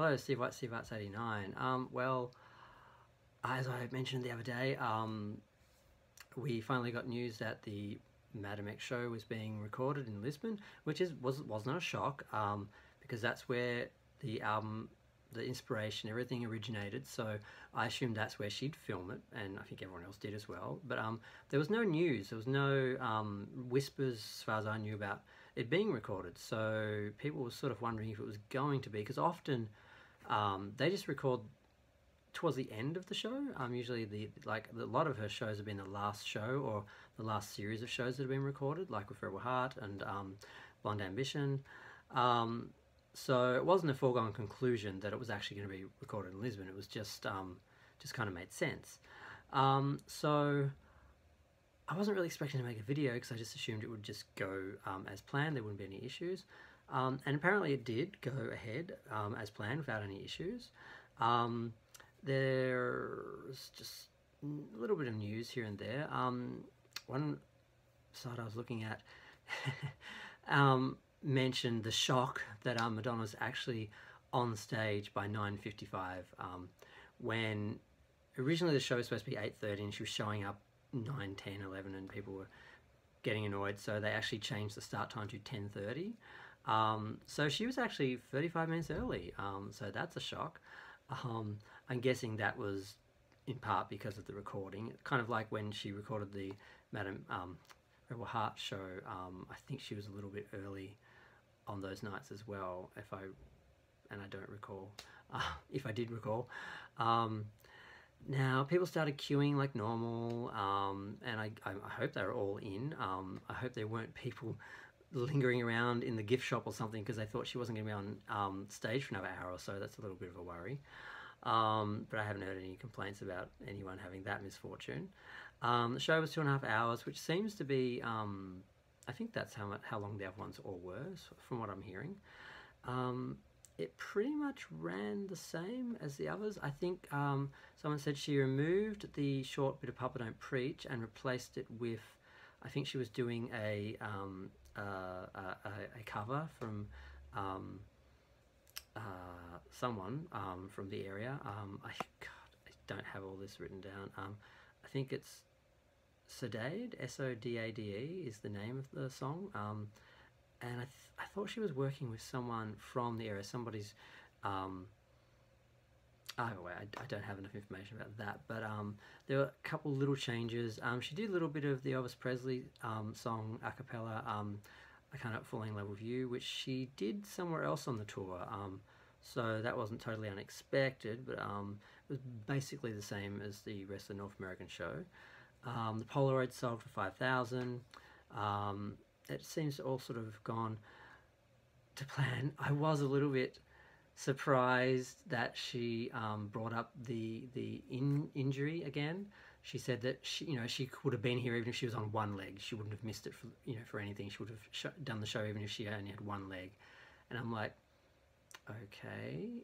Hello, Steve White, Steve Arts 89. Well, as I mentioned the other day, we finally got news that the Madonna X show was being recorded in Lisbon, which was not a shock, because that's where the album, the inspiration, everything originated. So I assumed that's where she'd film it, and I think everyone else did as well. But there was no news, there was no whispers as far as I knew about it being recorded. So people were sort of wondering if it was going to be, because often they just record towards the end of the show. Usually a lot of her shows have been the last show or the last series of shows that have been recorded, like with Rebel Heart and Blonde Ambition. So it wasn't a foregone conclusion that it was actually going to be recorded in Lisbon. It was just kind of made sense. So I wasn't really expecting to make a video because I just assumed it would just go as planned. There wouldn't be any issues. And apparently it did go ahead as planned without any issues. There's just a little bit of news here and there. One site I was looking at mentioned the shock that Madonna was actually on stage by 9:55, when originally the show was supposed to be 8:30 and she was showing up 9, 10, 11 and people were getting annoyed, so they actually changed the start time to 10:30. So she was actually 35 minutes early, so that's a shock. I'm guessing that was in part because of the recording, kind of like when she recorded the Rebel Heart show. I think she was a little bit early on those nights as well, and I don't recall if I did recall. Now people started queuing like normal, and I hope they were all in. I hope there weren't people lingering around in the gift shop or something because they thought she wasn't going to be on stage for another hour or so. That's a little bit of a worry. But I haven't heard any complaints about anyone having that misfortune. The show was 2.5 hours, which seems to be, I think that's how long the other ones all were, from what I'm hearing. It pretty much ran the same as the others. I think someone said she removed the short bit of Papa Don't Preach and replaced it with, I think she was doing a cover from someone from the area. I don't have all this written down. I think it's Sodade, S-O-D-A-D-E is the name of the song. And I thought she was working with someone from the area, somebody's, either way, I don't have enough information about that, but there were a couple little changes. She did a little bit of the Elvis Presley song a cappella, I Can't Fall in Love with You, which she did somewhere else on the tour, so that wasn't totally unexpected, but it was basically the same as the rest of the North American show. The Polaroid sold for 5,000. It seems to all sort of gone to plan. I was a little bit surprised that she brought up the injury again. She said that she could have been here even if she was on one leg. She wouldn't have missed it for anything. She would have done the show even if she only had one leg. And I'm like, okay,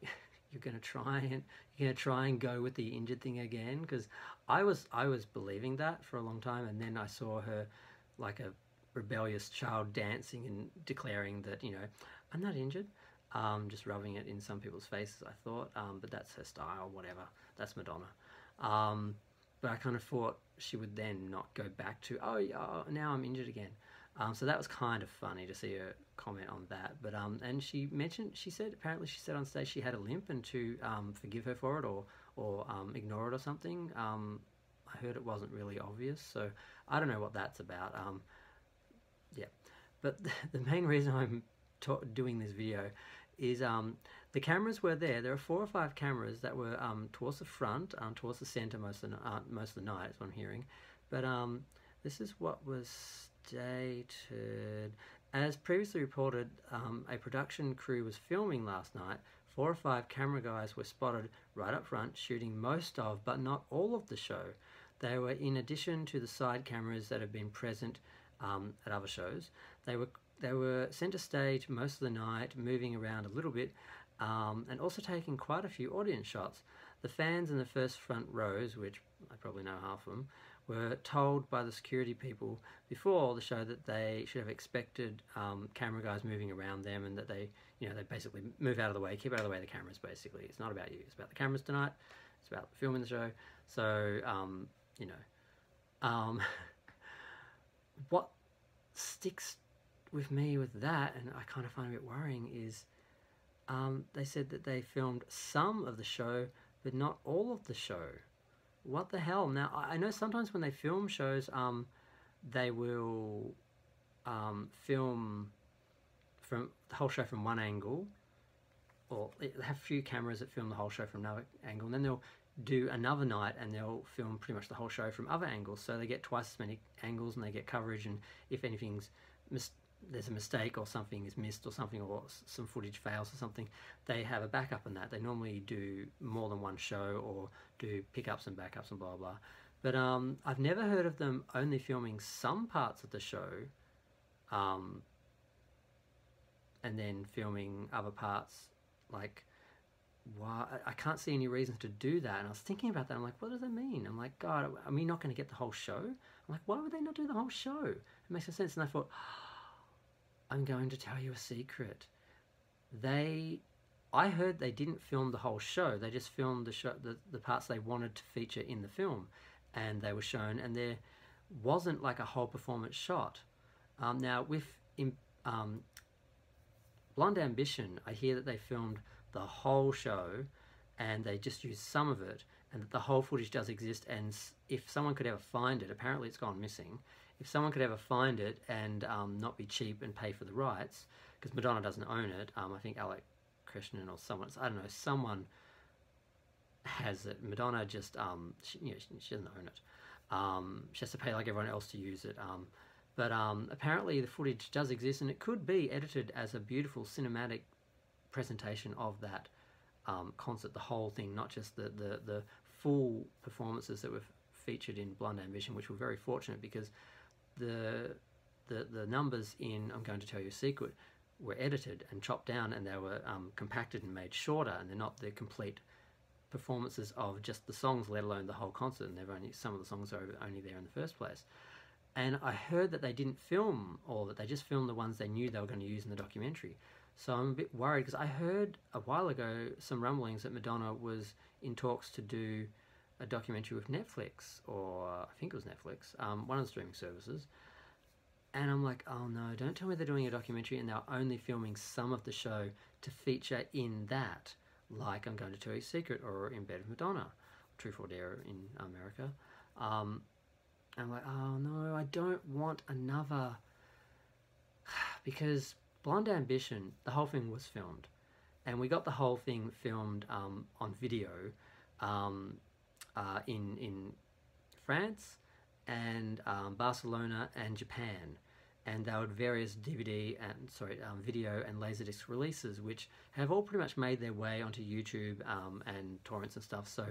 you're gonna try and go with the injured thing again? Because I was believing that for a long time, and then I saw her like a rebellious child dancing and declaring that I'm not injured, just rubbing it in some people's faces, I thought, but that's her style, whatever, that's Madonna. But I kind of thought she would then not go back to, oh yeah, now I'm injured again. So that was kind of funny to see her comment on that. But and she said apparently she said on stage she had a limp, and to forgive her for it or ignore it or something. I heard it wasn't really obvious, so I don't know what that's about. Yeah, but the main reason I'm doing this video is the cameras were there. There are 4 or 5 cameras that were towards the front, towards the center most of the night, is what I'm hearing. But this is what was stated. As previously reported, a production crew was filming last night. 4 or 5 camera guys were spotted right up front shooting most of, but not all of the show. They were in addition to the side cameras that have been present at other shows. They were center stage most of the night, moving around a little bit, and also taking quite a few audience shots. The fans in the first front rows, which I probably know half of them, were told by the security people before the show that they should have expected camera guys moving around them, and that they you know, they basically move out of the way, keep out of the way of the cameras. Basically, it's not about you; it's about the cameras tonight. It's about filming the show. So you know, what sticks with me with that, and I kind of find it a bit worrying, is they said that they filmed some of the show, but not all of the show. What the hell? Now, I know sometimes when they film shows, they will film from the whole show from one angle, or they have a few cameras that film the whole show from another angle, and then they'll do another night and they'll film pretty much the whole show from other angles, so they get twice as many angles and they get coverage, and if anything's there's a mistake or something is missed or something, or some footage fails or something, they have a backup in that. They normally do more than one show, or do pickups and backups and blah blah. But I've never heard of them only filming some parts of the show and then filming other parts. Like, why? I can't see any reason to do that. And I was thinking about that. I'm like, what does that mean? I'm like, God, are we not going to get the whole show? I'm like, why would they not do the whole show? It makes no sense. And I thought, I'm going to tell you a secret. I heard they didn't film the whole show. They just filmed the parts they wanted to feature in the film, and they were shown. And there wasn't like a whole performance shot. Now with Blonde Ambition, I hear that they filmed the whole show, and they just used some of it, and that the whole footage does exist. And if someone could ever find it, apparently it's gone missing. If someone could ever find it and not be cheap and pay for the rights, because Madonna doesn't own it, I think Alec Krishnan or someone, I don't know, someone has it. Madonna just, she doesn't own it. She has to pay like everyone else to use it. But apparently the footage does exist, and it could be edited as a beautiful cinematic presentation of that concert, the whole thing, not just the full performances that were featured in Blonde Ambition, which were very fortunate, because the numbers in I'm Going to Tell You a Secret were edited and chopped down, and they were compacted and made shorter, and they're not the complete performances of just the songs, let alone the whole concert, and some of the songs are only there in the first place. And I heard that they didn't film all of it, they just filmed the ones they knew they were going to use in the documentary. So I'm a bit worried, because I heard a while ago some rumblings that Madonna was in talks to do a documentary with Netflix, or I think it was Netflix, one of the streaming services. And I'm like, oh no, don't tell me they're doing a documentary and they're only filming some of the show to feature in that, like I'm Going to Tell You a Secret or In Bed with Madonna, Truth or Dare in America. I'm like, oh no, I don't want another, because Blonde Ambition, the whole thing was filmed, and we got the whole thing filmed on video in France and Barcelona and Japan, and they had various DVD and video and laserdisc releases, which have all pretty much made their way onto YouTube and torrents and stuff. So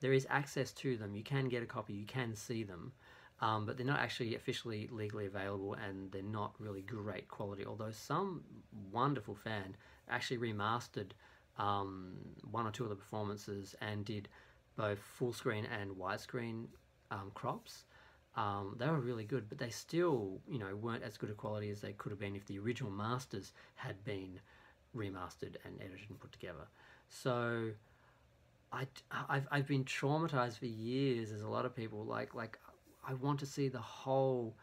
there is access to them. You can get a copy, you can see them, but they're not actually officially legally available, and they're not really great quality. Although some wonderful fan actually remastered one or two of the performances and did both full screen and widescreen crops. They were really good, but they still, weren't as good a quality as they could have been if the original masters had been remastered and edited and put together. So I've been traumatized for years, as a lot of people. Like I want to see the whole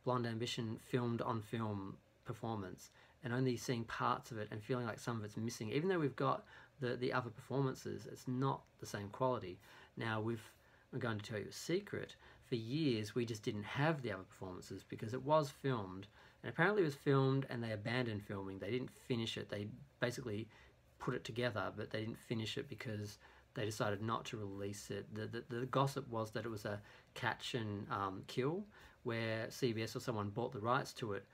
Blonde Ambition filmed on film performance, and only seeing parts of it and feeling like some of it's missing. Even though we've got the other performances, it's not the same quality. Now I'm Going to Tell You a Secret, for years we just didn't have the other performances because it was filmed, and apparently it was filmed and they abandoned filming. They didn't finish it. They basically put it together, but they didn't finish it because they decided not to release it. The gossip was that it was a catch and kill, where CBS or someone bought the rights to it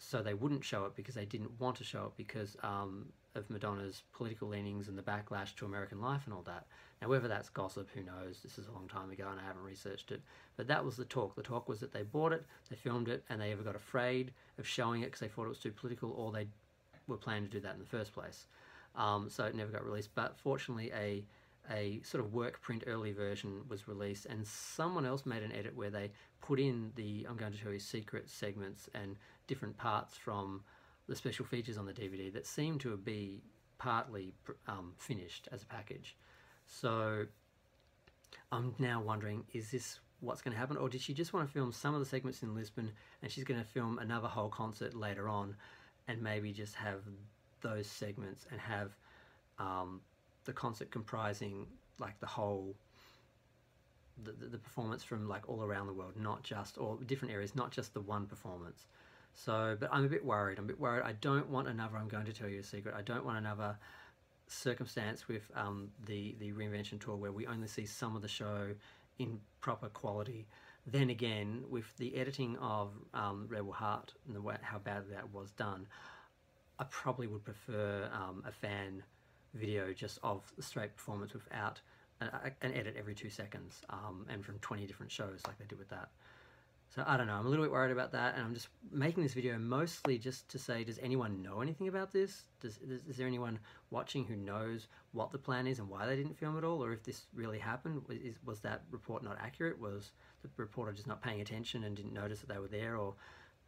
so they wouldn't show it, because they didn't want to show it because of Madonna's political leanings and the backlash to American life and all that. Now, whether that's gossip, who knows? This is a long time ago and I haven't researched it. But that was the talk. The talk was that they bought it, they filmed it, and they either got afraid of showing it because they thought it was too political, or they were planning to do that in the first place. So it never got released. But fortunately, a sort of work print early version was released, and someone else made an edit where they put in the I'm Going to Tell You Secret segments and different parts from the special features on the DVD that seem to be partly finished as a package. So I'm now wondering, is this what's going to happen, or did she just want to film some of the segments in Lisbon and she's going to film another whole concert later on and maybe just have those segments and have the concert comprising like the whole the performance from like all around the world, not just, or different areas, not just the one performance. So, but I'm a bit worried. I don't want another I'm Going to Tell You a Secret. I don't want another circumstance with the Reinvention Tour where we only see some of the show in proper quality. Then again, with the editing of Rebel Heart and the way how badly that was done, I probably would prefer a fan video just of the straight performance without an edit every 2 seconds, and from 20 different shows like they did with that. So I don't know, I'm a little bit worried about that, and I'm just making this video mostly just to say, does anyone know anything about this? Is there anyone watching who knows what the plan is and why they didn't film it all, or if this really happened? Was that report not accurate? Was the reporter just not paying attention and didn't notice that they were there, or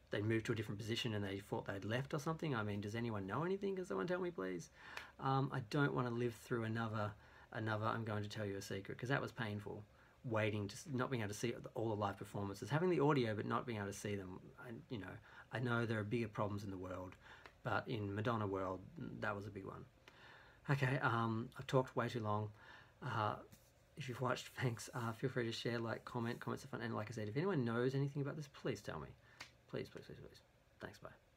they moved to a different position and they thought they'd left or something? I mean, does anyone know anything? Can someone tell me, please? I don't want to live through another I'm Going to Tell You a Secret, because that was painful. Waiting to not being able to see all the live performances, having the audio but not being able to see them. I know there are bigger problems in the world, but in Madonna world, that was a big one. Okay, I've talked way too long. If you've watched, thanks. Feel free to share, like, comment. Comments are fun. And like I said, if anyone knows anything about this, please tell me. Please, please, please, please. Thanks, bye.